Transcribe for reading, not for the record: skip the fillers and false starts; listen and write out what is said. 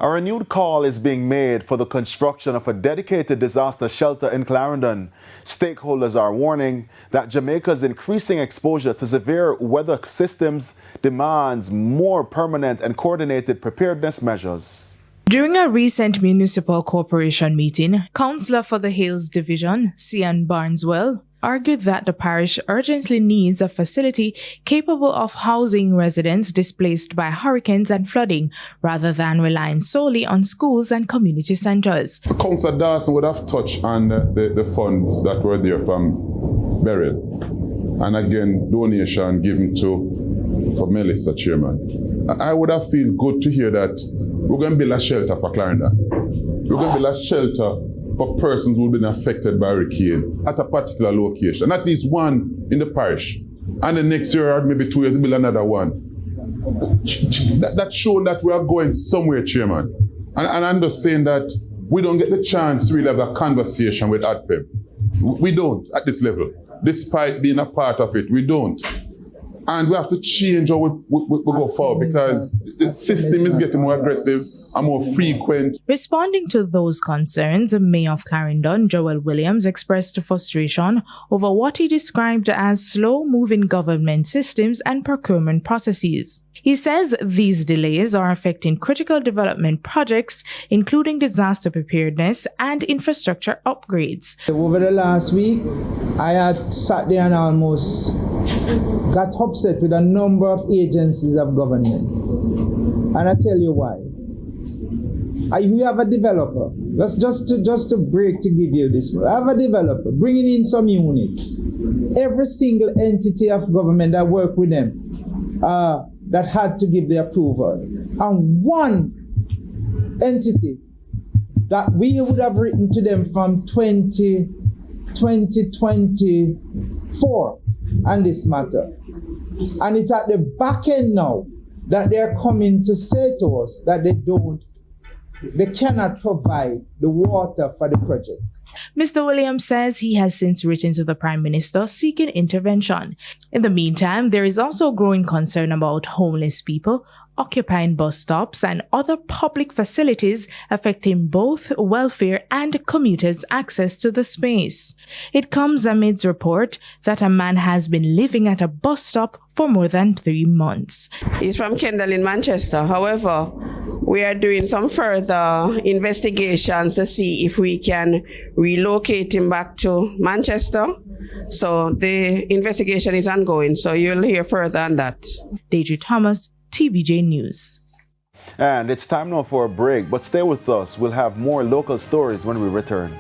A renewed call is being made for the construction of a dedicated disaster shelter in Clarendon. Stakeholders are warning that Jamaica's increasing exposure to severe weather systems demands more permanent and coordinated preparedness measures. During a recent municipal corporation meeting, Councillor for the Hills Division, Cian Barneswell, argued that the parish urgently needs a facility capable of housing residents displaced by hurricanes and flooding, rather than relying solely on schools and community centres. Councillor Dawson would have touched on the funds that were there from burial, and again donation given to Melissa, Chairman. I would have feel good to hear that we're going to build a shelter for Clarendon. We're going to build a shelter for persons who have been affected by hurricane at a particular location, at least one in the parish. And the next year or maybe 2 years, build another one. That shows that we are going somewhere, Chairman. And I'm just saying that we don't get the chance to really have a conversation with ADPEB. We don't at this level, despite being a part of it, we don't. And we have to change how we go forward, because the system is getting more aggressive and more frequent. Responding to those concerns, Mayor of Clarendon, Joel Williams, expressed frustration over what he described as slow-moving government systems and procurement processes. He says these delays are affecting critical development projects, including disaster preparedness and infrastructure upgrades. Over the last week, I had sat there and almost got upset with a number of agencies of government. And I tell you why. We have a developer. Just to break to give you this. I have a developer bringing in some units. Every single entity of government that work with them that had to give the approval. And one entity that we would have written to them from 2024 on this matter. And it's at the back end now that they're coming to say to us that they cannot provide the water for the project. Mr. Williams says he has since written to the Prime Minister seeking intervention. In the meantime, there is also growing concern about homeless people occupying bus stops and other public facilities, affecting both welfare and commuters' access to the space. It comes amidst report that a man has been living at a bus stop for more than 3 months. He's from Kendal in Manchester. However, we are doing some further investigations to see if we can relocate him back to Manchester. So the investigation is ongoing, so you'll hear further on that. Deidre Thomas, TVJ News. And it's time now for a break, but stay with us. We'll have more local stories when we return.